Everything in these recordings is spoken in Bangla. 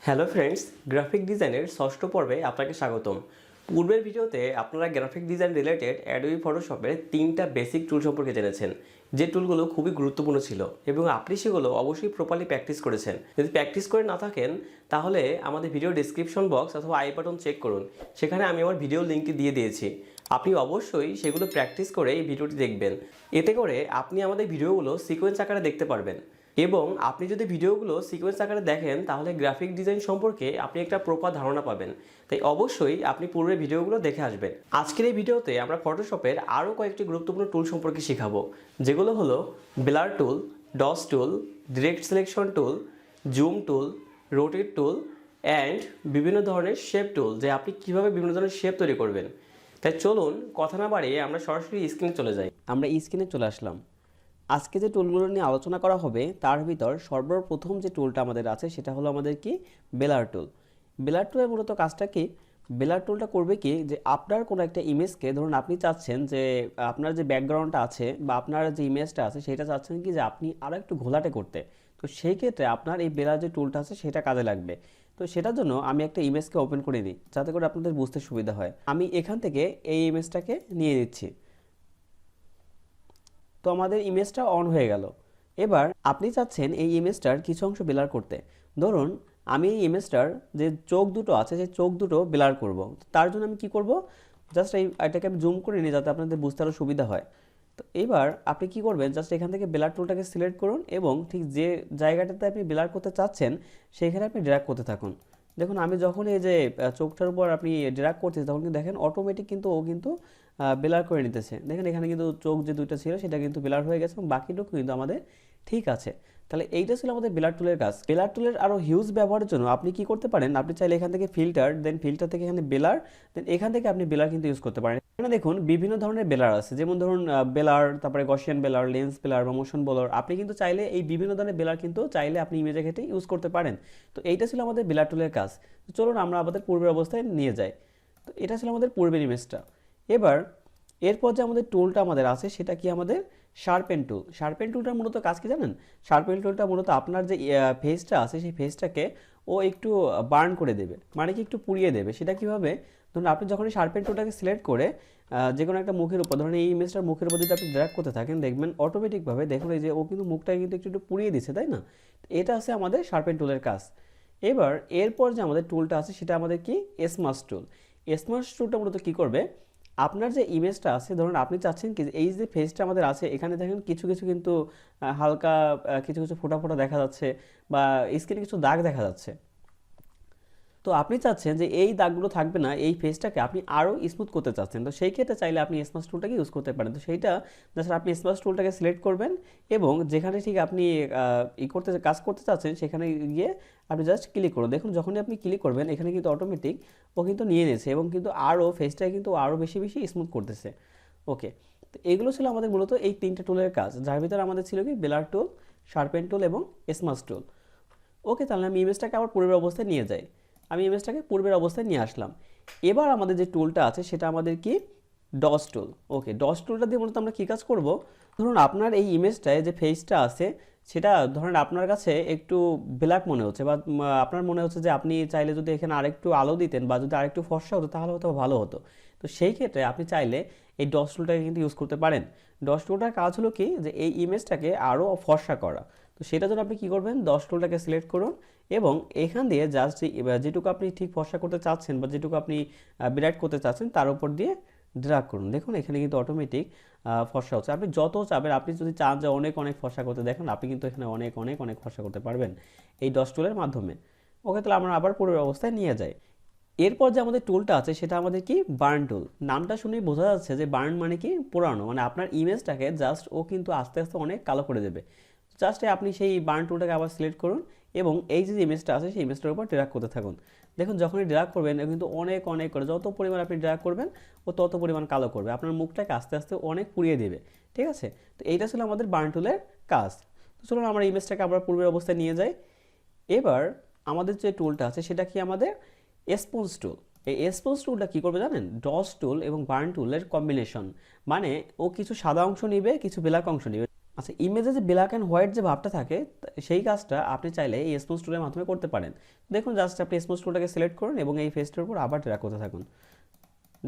হ্যালো ফ্রেন্ডস, গ্রাফিক ডিজাইনের ষষ্ঠ পর্বে আপনাকে স্বাগতম। পূর্বের ভিডিওতে আপনারা গ্রাফিক ডিজাইন রিলেটেড অ্যাডোবি ফটোশপের 3টা বেসিক টুল সম্পর্কে জেনেছেন, যে টুলগুলো খুবই গুরুত্বপূর্ণ ছিল এবং আপনি সেগুলো অবশ্যই প্রপারলি প্র্যাকটিস করেছেন। যদি প্র্যাকটিস করে না থাকেন তাহলে আমাদের ভিডিও ডিসক্রিপশন বক্স অথবা আই বাটন চেক করুন, সেখানে আমি আমার ভিডিও লিঙ্কটি দিয়ে দিয়েছি। আপনি অবশ্যই সেগুলো প্র্যাকটিস করে এই ভিডিওটি দেখবেন, এতে করে আপনি আমাদের ভিডিওগুলো সিকোয়েন্স আকারে দেখতে পারবেন। এবং আপনি যদি ভিডিওগুলো সিকোয়েন্স আকারে দেখেন তাহলে গ্রাফিক ডিজাইন সম্পর্কে আপনি একটা প্রপার ধারণা পাবেন। তাই অবশ্যই আপনি পূর্বের ভিডিওগুলো দেখে আসবেন। আজকের এই ভিডিওতে আমরা ফটোশপের আরও কয়েকটি গুরুত্বপূর্ণ টুল সম্পর্কে শেখাবো, যেগুলো হলো blur tool, dodge tool, direct selection tool, zoom tool, rotate tool and বিভিন্ন ধরনের শেপ টুল, যে আপনি কীভাবে বিভিন্ন ধরনের শেপ তৈরি করবেন। তাই চলুন কথা না বাড়িয়ে আমরা সরাসরি স্ক্রিনে চলে যাই। আমরা স্ক্রিনে চলে আসলাম। আজকে যে টুলগুলো নিয়ে আলোচনা করা হবে তার ভিতর সর্বপ্রথম যে টুলটা আমাদের আছে সেটা হলো আমাদের কি বেলার টুল। বেলার টুলের মূলত কাজটা কি? বেলার টুলটা করবে কি, যে আপনার কোনো একটা ইমেজকে, ধরুন আপনি চাচ্ছেন যে আপনার যে ব্যাকগ্রাউন্ডটা আছে বা আপনার যে ইমেজটা আছে সেটা চাচ্ছেন কি যে আপনি আরও একটু ঘোলাটে করতে, তো সেই ক্ষেত্রে আপনার এই বেলার যে টুলটা আছে সেটা কাজে লাগবে। তো সেটার জন্য আমি একটা ইমেজকে ওপেন করে নিই যাতে করে আপনাদের বুঝতে সুবিধা হয়। আমি এখান থেকে এই ইমেজটাকে নিয়ে নিচ্ছি। তো আমাদের ইমেজটা অন হয়ে গেল। এবার আপনি চাচ্ছেন এই ইমেজটার কিছু অংশ ব্লার করতে। ধরুন আমি এই ইমেজটার যে চোখ দুটো আছে সেই চোখ দুটো ব্লার করব। তার জন্য আমি কি করব, জাস্ট এটাকে আমি জুম করে নিই যাতে আপনাদের বুঝতে আরও সুবিধা হয়। তো এবার আপনি কি করবেন, জাস্ট এখান থেকে ব্লার টুলটাকে সিলেক্ট করুন এবং ঠিক যে জায়গাটাতে আপনি ব্লার করতে চাচ্ছেন সেইখানে আপনি ড্র্যাগ করতে থাকুন। দেখুন আমি যখন এই যে চোখটার উপর আপনি ড্র্যাগ করতেছি তখন কিন্তু দেখেন অটোমেটিক কিন্তু ও কিন্তু ব্লার করে নিতেছে। দেখেন এখানে কিন্তু চোখ যে দুইটা ছিল সেটা কিন্তু ব্লার হয়ে গেছে এবং বাকিটুকু কিন্তু আমাদের ঠিক আছে। তাহলে এইটা ছিল আমাদের ব্লার টুলের কাজ। ব্লার টুলের আরও হিউজ ব্যবহারের জন্য আপনি কি করতে পারেন, আপনি চাইলে এখান থেকে ফিল্টার, দেন ফিল্টার থেকে এখানে ব্লার, দেন এখান থেকে আপনি ব্লার কিন্তু ইউজ করতে পারেন। এখানে দেখুন বিভিন্ন ধরনের ব্লার আছে, যেমন ধরুন ব্লার, তারপরে গসিয়ান ব্লার, লেন্স ব্লার বা মোশন ব্লার। আপনি কিন্তু চাইলে এই বিভিন্ন ধরনের ব্লার কিন্তু চাইলে আপনি ইমেজের ক্ষেত্রে ইউজ করতে পারেন। তো এইটা ছিল আমাদের ব্লার টুলের কাজ। তো চলুন আমরা আমাদের পূর্বের অবস্থায় নিয়ে যাই। তো এটা ছিল আমাদের পূর্বের ইমেজটা। এবার এরপর যে আমাদের টুলটা আমাদের আছে সেটা কি, আমাদের শার্পেন টুল। শার্পেন টুলটার মূলত কাজ কি জানেন? শার্পেন টুলটা মূলত আপনার যে ফেসটা আছে সেই ফেসটাকে ও একটু বার্ন করে দেবে, মানে কি একটু পুড়িয়ে দেবে। সেটা কীভাবে? ধরুন আপনি যখন এই শার্পেন টুলটাকে সিলেক্ট করে যে কোনো একটা মুখের উপর, ধরুন এই ইমেজটার মুখের উপর যদি আপনি ড্র্যাগ করতে থাকেন দেখবেন অটোমেটিকভাবে, দেখুন এই যে ও কিন্তু মুখটাকে কিন্তু একটু একটু পুড়িয়ে দিচ্ছে, তাই না? এটা আছে আমাদের শার্পেন টুলের কাজ। এবার এরপর যে আমাদের টুলটা আছে সেটা আমাদের কি, স্মাশ টুল। স্মাশ টুলটা মূলত কী করবে, আপনার যে ইমেজটা আছে, ধরুন আপনি চাচ্ছেন কি এই যে ফেসটা আমাদের আছে এখানে দেখেন কিছু কিছু কিন্তু হালকা কিছু কিছু ফোঁটা ফোঁটা দেখা যাচ্ছে বা স্কিনে কিছু দাগ দেখা যাচ্ছে। তো আপনি চাচ্ছেন যে এই দাগগুলো থাকবে না, এই ফেসটাকে আপনি আরও স্মুথ করতে চাচ্ছেন। তো সেই ক্ষেত্রে চাইলে আপনি স্মাশ টুলটাকে ইউজ করতে পারেন। তো সেইটা জাস্ট আপনি স্মাশ টুলটাকে সিলেক্ট করবেন এবং যেখানে ঠিক আপনি কাজ করতে চাচ্ছেন সেখানে গিয়ে আপনি জাস্ট ক্লিক করুন। দেখুন যখনই আপনি ক্লিক করবেন এখানে কিন্তু অটোমেটিক ও কিন্তু নিয়ে নিয়েছে এবং কিন্তু আরও ফেসটাকে কিন্তু আরও বেশি বেশি স্মুথ করতেছে। ওকে, তো এগুলো ছিল আমাদের মূলত এই 3টে টুলের কাজ, যার ভিতরে আমাদের ছিল কি বেলার টুল, শার্পেন টুল এবং স্মাশ টুল। ওকে, তাহলে আমি ইমেজটাকে আবার পূর্বের অবস্থায় নিয়ে যাই। আমি ইমেজটাকে পূর্বের অবস্থায় নিয়ে আসলাম। এবার আমাদের যে টুলটা আছে সেটা আমাদের কি, ডস টুল। ওকে, ডস টুলটা দিয়ে মূলত আমরা কী কাজ করব, ধরুন আপনার এই ইমেজটায় যে ফেসটা আছে সেটা ধরেন আপনার কাছে একটু ব্ল্যাক মনে হচ্ছে বা আপনার মনে হচ্ছে যে আপনি চাইলে যদি এখানে আরেকটু আলো দিতেন বা যদি আরেকটু ফর্সা হতো তাহলে হয়তো ভালো হতো। তো সেই ক্ষেত্রে আপনি চাইলে এই ডস টুলটাকে কিন্তু ইউজ করতে পারেন। ডস টুলটার কাজ হলো কি, যে এই ইমেজটাকে আরও ফর্সা করা। তো সেটার জন্য আপনি কী করবেন, ডস টুলটাকে সিলেক্ট করুন এবং এখান দিয়ে জাস্ট যেটুকু আপনি ঠিক ফর্সা করতে চাচ্ছেন বা যেটুকু আপনি ব্রাইট করতে চাচ্ছেন তার উপর দিয়ে ড্র্যাগ করুন। দেখুন এখানে কিন্তু অটোমেটিক ফর্সা হচ্ছে। আপনি যত চাবেন, আপনি যদি চান যে অনেক অনেক ফর্সা করতে, দেখেন আপনি কিন্তু এখানে অনেক অনেক অনেক ফর্সা করতে পারবেন এই ডস টুলের মাধ্যমে। ওকে, তাহলে আমরা আবার পূর্বের অবস্থায় নিয়ে যাই। এরপর যে আমাদের টুলটা আছে সেটা আমাদের কি, বার্ন টুল। নামটা শুনেই বোঝা যাচ্ছে যে বার্ন মানে কি, পোড়ানো। মানে আপনার ইমেজটাকে জাস্ট ও কিন্তু আস্তে আস্তে অনেক কালো করে দেবে। জাস্ট আপনি সেই বার্ন টুলটাকে আবার সিলেক্ট করুন এবং এই যে ইমেজটা আছে সেই ইমেজটার উপর ড্র্যাগ করতে থাকুন। দেখুন যখনই ড্র্যাগ করবেন কিন্তু অনেক অনেক করে, যত পরিমাণ আপনি ড্র্যাগ করবেন ও তত পরিমাণ কালো করবে, আপনার মুখটাকে আস্তে আস্তে অনেক পুড়িয়ে দেবে। ঠিক আছে, তো এইটা ছিল আমাদের বার্ন টুলের কাজ। তো চলুন আমরা ইমেজটাকে আবার পূর্বের অবস্থায় নিয়ে যাই। এবার আমাদের যে টুলটা আছে সেটা কি, আমাদের স্পঞ্জ টুল। এই স্পঞ্জ টুলটা কী করবে জানেন, ডস টুল এবং বার্ন টুলের কম্বিনেশন। মানে ও কিছু সাদা অংশ নেবে, কিছু ব্ল্যাক অংশ নেবে। আচ্ছা, ইমেজে যে ব্ল্যাক অ্যান্ড হোয়াইট যে ভাবটা থাকে সেই কাজটা আপনি চাইলে এই স্মুজ টুলের মাধ্যমে করতে পারেন। দেখুন জাস্ট আপনি স্মুজ টুলটাকে সিলেক্ট করুন এবং এই ফেসটার উপর আবার ড্র্যাগ করতে থাকুন।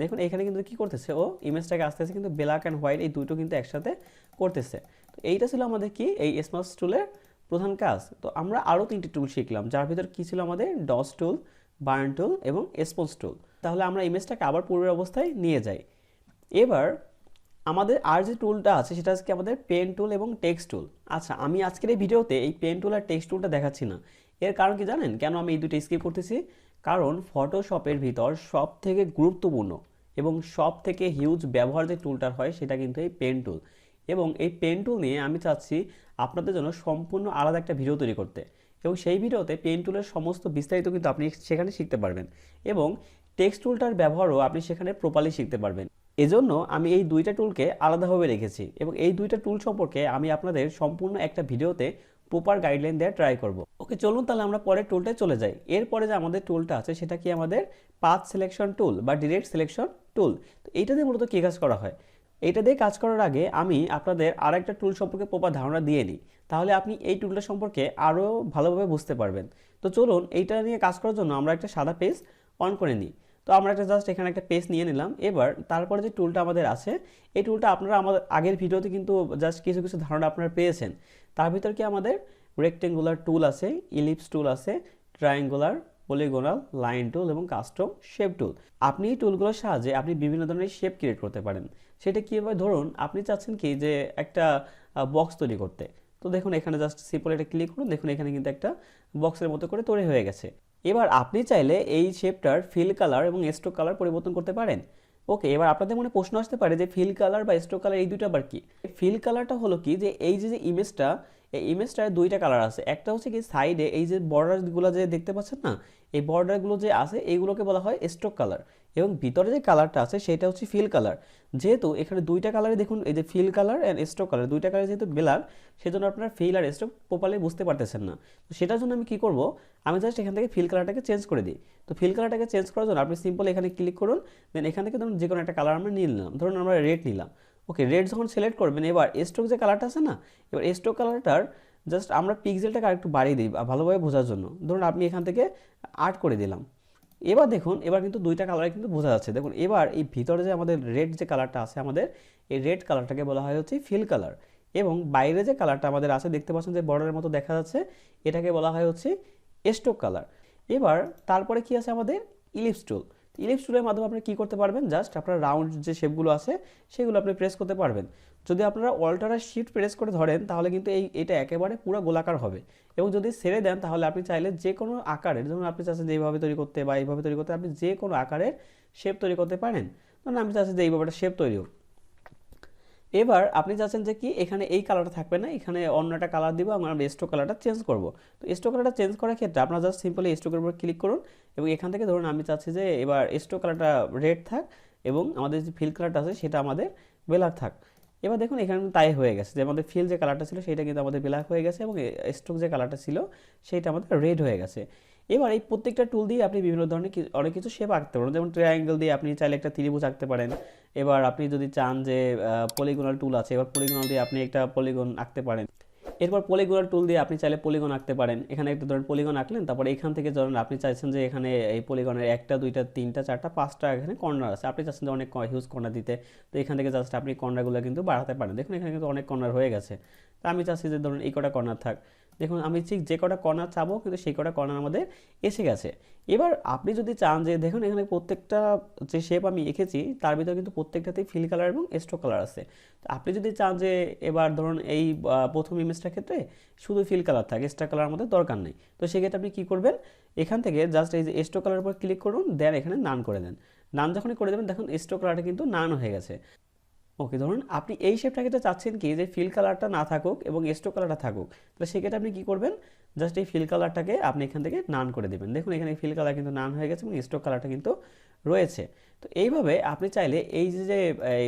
দেখুন এখানে কিন্তু কি করতেছে, ও ইমেজটাকে আস্তে আস্তে কিন্তু ব্ল্যাক অ্যান্ড হোয়াইট এই দুটো কিন্তু একসাথে করতেছে। তো এইটা ছিল আমাদের কি এই স্মুজ টুলের প্রধান কাজ। তো আমরা আরও 3টি টুল শিখলাম, যার ভিতর কি ছিল আমাদের ডস টুল, বার্ন টুল এবং স্পঞ্জ টুল। তাহলে আমরা ইমেজটাকে আবার পূর্বের অবস্থায় নিয়ে যাই। এবার আমাদের আর যে টুলটা আছে সেটা আজকে আমাদের পেন টুল এবং টেক্সট টুল। আচ্ছা, আমি আজকের এই ভিডিওতে এই পেন টুল আর টেক্সট টুলটা দেখাচ্ছি না। এর কারণ কি জানেন কেন আমি এই দুটো স্কিপ করতেছি? কারণ ফটোশপের ভিতর সব থেকে গুরুত্বপূর্ণ এবং সব থেকে হিউজ ব্যবহার যে টুলটার হয় সেটা কিন্তু এই পেন টুল। এবং এই পেন টুল নিয়ে আমি চাচ্ছি আপনাদের জন্য সম্পূর্ণ আলাদা একটা ভিডিও তৈরি করতে, এবং সেই ভিডিওতে পেন টুলের সমস্ত বিস্তারিত কিন্তু আপনি সেখানে শিখতে পারবেন এবং টেক্সট টুলটার ব্যবহারও আপনি সেখানে প্রপারলি শিখতে পারবেন। এজন্য আমি এই দুইটা টুলকে আলাদাভাবে রেখেছি এবং এই দুইটা টুল সম্পর্কে আমি আপনাদের সম্পূর্ণ একটা ভিডিওতে প্রপার গাইডলাইন দেওয়ার ট্রাই করব। ওকে, চলুন তাহলে আমরা পরের টুলটায় চলে যাই। এরপরে যে আমাদের টুলটা আছে সেটা কি আমাদের পাথ সিলেকশন টুল বা ডিরেক্ট সিলেকশন টুল। তো এইটা দিয়ে মূলত কী কাজ করা হয়? এইটা দিয়ে কাজ করার আগে আমি আপনাদের আর একটা টুল সম্পর্কে প্রপার ধারণা দিয়ে নিই, তাহলে আপনি এই টুলটা সম্পর্কে আরও ভালোভাবে বুঝতে পারবেন। তো চলুন এইটা নিয়ে কাজ করার জন্য আমরা একটা সাদা পেজ অন করে নিই। তো আমরা একটা জাস্ট এখানে একটা পেজ নিয়ে নিলাম। এবার তারপরে যে টুলটা আমাদের আছে এই টুলটা আপনারা আমাদের আগের ভিডিওতে কিন্তু জাস্ট কিছু কিছু ধারণা আপনারা পেয়েছেন। তার ভিতর কি আমাদের রেক্টেঙ্গুলার টুল আছে, ইলিপস টুল আছে, ট্রায়াঙ্গুলার, পলিগোনাল, লাইন টুল এবং কাস্টম শেপ টুল। আপনি এই টুলগুলোর সাহায্যে আপনি বিভিন্ন ধরনের শেপ ক্রিয়েট করতে পারেন। সেটা কীভাবে? ধরুন আপনি চাচ্ছেন কি যে একটা বক্স তৈরি করতে। তো দেখুন এখানে জাস্ট সিম্পল এটা ক্লিক করুন, দেখুন এখানে কিন্তু একটা বক্সের মতো করে তৈরি হয়ে গেছে। এবার আপনি চাইলে এই শেপটার ফিল কালার এবং স্ট্রোক কালার পরিবর্তন করতে পারেন। ওকে, এবার আপনাদের মনে প্রশ্ন আসতে পারে যে ফিল কালার বা স্ট্রোক কালার এই দুটো আবার কি? ফিল কালারটা হলো কি যে এই যে ইমেজটা, এই ইমেজটার দুইটা কালার আছে। একটা হচ্ছে কি সাইডে এই যে বর্ডারগুলো যে দেখতে পাচ্ছেন না, এই বর্ডারগুলো যে আছে এইগুলোকে বলা হয় স্ট্রোক কালার, এবং ভিতরে যে কালারটা আছে সেটা হচ্ছে ফিল কালার। যেহেতু এখানে দুইটা কালারে দেখুন এই যে fill colour and stroke colour দুইটা কালার যেহেতু ব্ল্যাক, সেজন্য আপনারা ফিল আর স্ট্রোক প্রপারলি বুঝতে পারতেছেন না। তো সেটার জন্য আমি কী করব, আমি জাস্ট এখান থেকে ফিল কালারটাকে চেঞ্জ করে দিই। তো ফিল কালারটাকে চেঞ্জ করার জন্য আপনি সিম্পল এখানে ক্লিক করুন, দেন এখান থেকে ধরুন যে কোনো একটা কালার আমরা নিয়ে নিলাম, ধরুন আমরা রেড নিলাম। ওকে, রেড যখন সিলেক্ট করবেন এবার স্ট্রোক যে কালারটা আছে না, এবার স্ট্রোক কালারটার জাস্ট আমরা পিক্সেলটাকে আরেকটু বাড়িয়ে দিই ভালোভাবে বোঝার জন্য। ধরুন আপনি এখান থেকে 8 করে দিলাম। এবার দেখুন এবার কিন্তু দুইটা কালার কিন্তু বোঝা যাচ্ছে। দেখুন এবার এই ভিতরে যে আমাদের রেড যে কালারটা আছে আমাদের, এই রেড কালারটাকে বলা হয় হচ্ছে ফিল কালার, এবং বাইরে যে কালারটা আমাদের আছে দেখতে পাচ্ছেন যে বর্ডারের মতো দেখা যাচ্ছে, এটাকে বলা হয় হচ্ছে স্ট্রোক কালার। এবার তারপরে কি আছে আমাদের ইলিপস টুল। ইলিপস টুলের মাধ্যমে আপনি কী করতে পারবেন, জাস্ট আপনার রাউন্ড যে শেপগুলো আছে সেগুলো আপনি প্রেস করতে পারবেন। যদি আপনারা অল্টার আর শিফট প্রেস করে ধরেন তাহলে কিন্তু এটা একেবারে পুরো গোলাকার হবে, এবং যদি ছেড়ে দেন তাহলে আপনি চাইলে যে কোনো আকারের, যেমন আপনি চাচ্ছেন যে এইভাবে তৈরি করতে বা এইভাবে তৈরি করতে, আপনি যে কোনো আকারের শেপ তৈরি করতে পারেন। ধরুন আমি চাচ্ছি যে এইভাবে একটা শেপ তৈরি হোক। এবার আপনি চাচ্ছেন যে কি এখানে এই কালারটা থাকবে না, এখানে অন্য একটা কালার দিব, আমরা স্ট্রোক কালারটা চেঞ্জ করব। তো স্ট্রোক কালারটা চেঞ্জ করার ক্ষেত্রে আপনারা জাস্ট সিম্পলি স্ট্রোকের উপর ক্লিক করুন, এবং এখান থেকে ধরুন আমি চাচ্ছি যে এবার স্ট্রোক কালারটা রেড থাক এবং আমাদের যে ফিল কালারটা আছে সেটা আমাদের ব্ল্যাক থাক। এবার দেখুন এখানে তাই হয়ে গেছে যে আমাদের ফিল যে কালারটা ছিল সেটা কিন্তু আমাদের ব্ল্যাক হয়ে গেছে, এবং স্ট্রোক যে কালারটা ছিল সেটা আমাদের রেড হয়ে গেছে। এবার এই প্রত্যেকটা টুল দিয়ে আপনি বিভিন্ন ধরনের অনেক কিছু শেপ আঁকতে পারেন, যেমন ট্রায়াঙ্গেল দিয়ে আপনি চাইলে একটা ত্রিভুজ আঁকতে পারেন। এবার আপনি যদি চান যে পলিগোনাল টুল আছে, এবার পলিগোনাল দিয়ে আপনি একটা পলিগন আঁকতে পারেন। এরপর পলিগোনাল টুল দিয়ে আপনি চাইলে পলিগন আঁকতে পারেন। এখানে একটা ধরেন পলিগন আঁকলেন, তারপর এখান থেকে ধরেন আপনি চাইছেন যে এখানে এই পলিগনের 1টা 2টা 3টা 4টা 5টা এখানে কর্নার আছে, আপনি চাচ্ছেন যে অনেক হিউজ কর্নার দিতে। তো এখান থেকে জাস্ট আপনি কর্নারগুলো কিন্তু বাড়াতে পারেন। দেখুন এখানে কিন্তু অনেক কর্নার হয়ে গেছে। তো আমি চাচ্ছি যে ধরুন এই কটা কর্নার থাক। দেখুন আমি ঠিক যে কটা কর্নার চাবো কিন্তু সেই কটা কর্নার আমাদের এসে গেছে। এবার আপনি যদি চান যে দেখুন এখানে প্রত্যেকটা যে শেপ আমি এঁকেছি তার ভিতরে কিন্তু প্রত্যেকটাতেই ফিল কালার এবং স্ট্রোক কালার আছে। তো আপনি যদি চান যে এবার ধরুন এই প্রথম ইমেজটার ক্ষেত্রে শুধু ফিল কালার থাকে, স্ট্রোক কালার আমাদের দরকার নেই, তো সেক্ষেত্রে আপনি কী করবেন, এখান থেকে জাস্ট এই যে স্ট্রোক কালার উপর ক্লিক করুন, দেন এখানে নান করে দেন। নান যখনই করে দেবেন দেখুন স্ট্রোক কালারটা কিন্তু নান হয়ে গেছে। ওকে, ধরুন আপনি এই শেপটাকে তো চাচ্ছেন কি যে ফিল কালারটা না থাকুক এবং স্ট্রোক কালারটা থাকুক, তাহলে সেক্ষেত্রে আপনি কী করবেন, জাস্ট এই ফিল কালারটাকে আপনি এখান থেকে নান করে দেবেন। দেখুন এখানে ফিল কালার কিন্তু নান হয়ে গেছে এবং স্ট্রোক কালারটা কিন্তু রয়েছে। তো এইভাবে আপনি চাইলে এই যে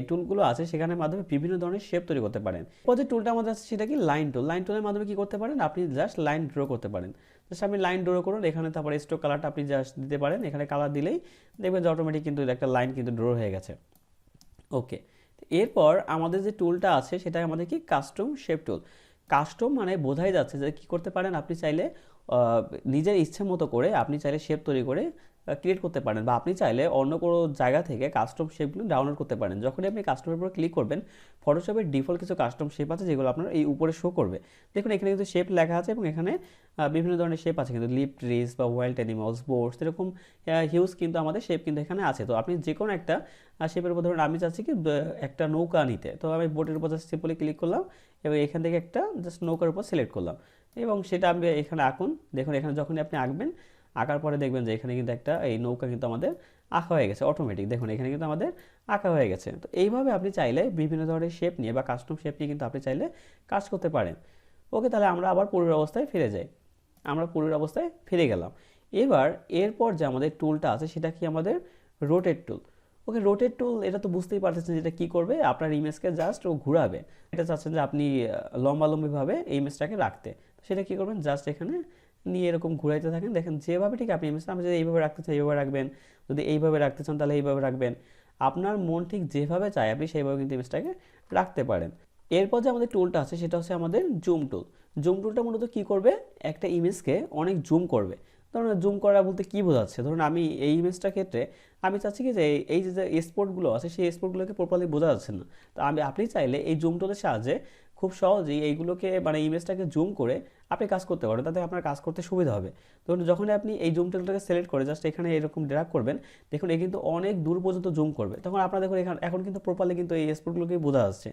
টুলগুলো আছে সেখানের মাধ্যমে বিভিন্ন ধরনের শেপ তৈরি করতে পারেন। যে টুলটা আমাদের আছে সেটা কি লাইন টুল। লাইন টুলের মাধ্যমে কী করতে পারেন, আপনি জাস্ট লাইন ড্র করতে পারেন। জাস্ট আপনি লাইন ড্র করুন, এখানে তারপর স্ট্রোক কালারটা আপনি জাস্ট দিতে পারেন, এখানে কালার দিলেই দেখবেন যে অটোমেটিক কিন্তু একটা লাইন কিন্তু ড্র হয়ে গেছে। ওকে, এরপর আমাদের যে টুলটা আছে সেটা আমাদের কি কাস্টম শেপ টুল। কাস্টম মানে বোঝাই যাচ্ছে যে কি করতে পারেন, আপনি চাইলে নিজের ইচ্ছে মতো করে আপনি চাইলে শেপ তৈরি করে ক্রিয়েট করতে পারেন, বা আপনি চাইলে অন্য কোনো জায়গা থেকে কাস্টম শেপগুলো ডাউনলোড করতে পারেন। যখনই আপনি কাস্টমের উপর ক্লিক করবেন, ফটোশপের ডিফল্ট কিছু কাস্টম শেপ আছে যেগুলো আপনার এই উপরে শো করবে। দেখুন এখানে কিন্তু শেপ লেখা আছে এবং এখানে বিভিন্ন ধরনের শেপ আছে, কিন্তু লিপ ট্রিজ বা ওয়াইল্ড অ্যানিমালস, বোর্ডস, এরকম হিউজ কিন্তু আমাদের শেপ কিন্তু এখানে আছে। তো আপনি যে কোনো একটা শেপের উপর ধরুন আমি চাচ্ছি কি একটা নৌকা নিতে, তো আমি বোটের উপর জাস্ট সিম্পলি ক্লিক করলাম এবং এখান থেকে একটা জাস্ট নৌকার উপর সিলেক্ট করলাম এবং সেটা আমি এখানে আঁকুন। দেখুন এখানে যখনই আপনি আঁকবেন, আঁকার পরে দেখবেন যে এখানে কিন্তু একটা এই নৌকা কিন্তু আমাদের আঁকা হয়ে গেছে অটোমেটিক। দেখুন এখানে কিন্তু আমাদের আঁকা হয়ে গেছে। তো এইভাবে আপনি চাইলে বিভিন্ন ধরনের শেপ নিয়ে বা কাস্টম শেপ নিয়ে কিন্তু আপনি চাইলে কাজ করতে পারেন। ওকে, তাহলে আমরা আবার পূর্বের অবস্থায় ফিরে যাই। আমরা পূর্বের অবস্থায় ফিরে গেলাম। এবার এরপর যে আমাদের টুলটা আছে সেটা কি আমাদের রোটেট টুল। ওকে, রোটেট টুল এটা তো বুঝতেই পারতেছেন যেটা কি করবে, আপনার ইমেজকে জাস্ট ও ঘুরাবে। এটা চাচ্ছেন যে আপনি লম্বালম্বিভাবে এই ইমেজটাকে রাখতে, তো সেটা কি করবেন, জাস্ট এখানে নিয়ে এরকম ঘুরাইতে থাকেন। দেখেন যেভাবে ঠিক আপনি ইমেজটা, আপনি যদি এইভাবে রাখতে চান এইভাবে রাখবেন, যদি এইভাবে রাখতে চান তাহলে এইভাবে রাখবেন। আপনার মন ঠিক যেভাবে চায় আপনি সেইভাবে কিন্তু ইমেজটাকে রাখতে পারেন। এরপর যে আমাদের টুলটা আছে সেটা হচ্ছে আমাদের জুম টুল। জুম টুলটা মূলত কি করবে, একটা ইমেজকে অনেক জুম করবে। ধরুন জুম করা বলতে কি বোঝাচ্ছে, ধরুন আমি এই ইমেজটার ক্ষেত্রে আমি চাচ্ছি কি যে এই যে স্পটগুলো আছে সেই স্পটগুলোকে প্রপারলি বোঝা যাচ্ছে না। তো আপনি চাইলে এই জুম টুলের সাহায্যে খুব সহজেই এইগুলোকে মানে ইমেজটাকে জুম করে আপনি কাজ করতে পারেন, তাতে আপনার কাজ করতে সুবিধা হবে। ধরুন যখন আপনি এই জুম টুলটাকে সিলেক্ট করে জাস্ট এখানে এরকম ড্র্যাগ করবেন, দেখুন এ কিন্তু অনেক দূর পর্যন্ত জুম করবে। তখন আপনার দেখুন এখন কিন্তু প্রপারলি কিন্তু এই স্পটগুলোকেই বোঝা যাচ্ছে।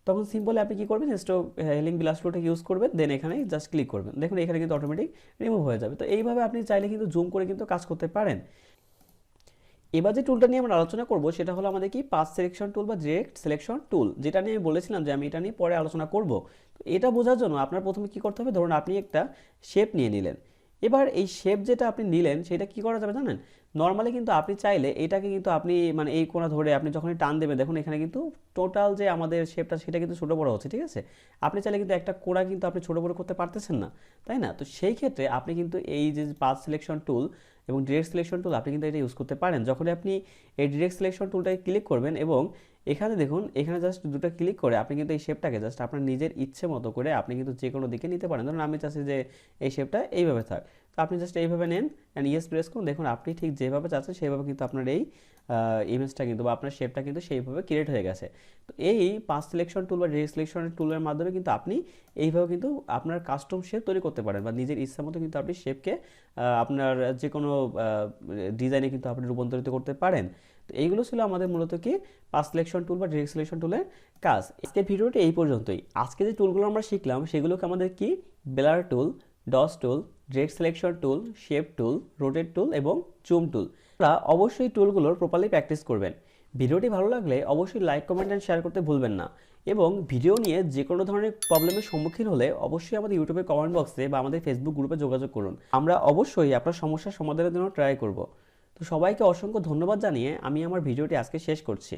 তখন সিম্পলি আপনি কী করবেন, জাস্ট হেলিং ব্লাস টুলটা ইউজ করবেন, দেন এখানে জাস্ট ক্লিক করবেন, দেখুন এখানে কিন্তু অটোমেটিক রিমুভ হয়ে যাবে। তো এইভাবে আপনি চাইলে কিন্তু জুম করে কিন্তু কাজ করতে পারেন। এবার যে টুলটা নিয়ে আমরা আলোচনা করব সেটা হলো আমাদের কি পাথ সিলেকশন টুল বা ডিরেক্ট সিলেকশন টুল, যেটা নিয়ে আমি বলেছিলাম যে আমি এটা নিয়ে পরে আলোচনা করব। তো এটা বোঝার জন্য আপনার প্রথমে কি করতে হবে, ধরুন আপনি একটা শেপ নিয়ে নিলেন। এবার এই শেপ যেটা আপনি নিলেন সেটা কি করা যাবে জানেন, নর্মালি কিন্তু আপনি চাইলে এটাকে কিন্তু আপনি মানে এই কোণা ধরে আপনি যখনই টান দেবেন দেখুন এখানে কিন্তু টোটাল যে আমাদের শেপটা সেটা কিন্তু ছোটো বড়ো হচ্ছে, ঠিক আছে। আপনি চাইলে কিন্তু একটা কোণা কিন্তু আপনি ছোটো বড়ো করতে পারতেছেন না, তাই না। তো সেই ক্ষেত্রে আপনি কিন্তু এই যে পাথ সিলেকশন টুল এবং ডিরেক্ট সিলেকশন টুল আপনি কিন্তু এটা ইউজ করতে পারেন। যখনই আপনি এই ডিরেক্ট সিলেকশন টুলটাকে ক্লিক করবেন এবং এখানে দেখুন এখানে জাস্ট দুটো ক্লিক করে আপনি কিন্তু এই শেপটাকে জাস্ট আপনার নিজের ইচ্ছে মতো করে আপনি কিন্তু যে কোনো দিকে নিতে পারেন। ধরুন আমি চাচ্ছি যে এই শেপটা এইভাবে থাক, তো আপনি জাস্ট এইভাবে নেন অ্যান্ড ইয়েস প্রেস করুন, দেখুন আপনি ঠিক যেভাবে চাচ্ছেন সেইভাবে কিন্তু আপনার এই ইমেজটা কিন্তু বা আপনার শেপটা কিন্তু সেইভাবে ক্রিয়েট হয়ে গেছে। তো এই পাথ সিলেকশন টুল বা ডিরেক্ট সিলেকশন টুলের মাধ্যমে কিন্তু আপনি এইভাবে কিন্তু আপনার কাস্টম শেপ তৈরি করতে পারেন বা নিজের ইচ্ছা মতো কিন্তু আপনি শেপকে আপনার যে কোনো ডিজাইনে কিন্তু আপনি রূপান্তরিত করতে পারেন। তো এইগুলো ছিল আমাদের মূলত কি পাথ সিলেকশন টুল বা ডিরেক্ট সিলেকশন টুলের কাজ। আজকের ভিডিওটি এই পর্যন্তই। আজকে যে টুলগুলো আমরা শিখলাম সেগুলোকে আমাদের কি blur tool, dodge tool, direct selection টুল, শেপ টুল, রোটেট টুল এবং জুম টুল। আপনারা অবশ্যই টুলগুলোর প্রপারলি প্র্যাকটিস করবেন। ভিডিওটি ভালো লাগলে অবশ্যই লাইক, কমেন্ট অ্যান্ড শেয়ার করতে ভুলবেন না। এবং ভিডিও নিয়ে যে কোনো ধরনের প্রবলেমের সম্মুখীন হলে অবশ্যই আমাদের ইউটিউবের কমেন্ট বক্সে বা আমাদের ফেসবুক গ্রুপে যোগাযোগ করুন। আমরা অবশ্যই আপনার সমস্যার সমাধানের জন্য ট্রাই করব। তো সবাইকে অসংখ্য ধন্যবাদ জানিয়ে আমি আমার ভিডিওটি আজকে শেষ করছি।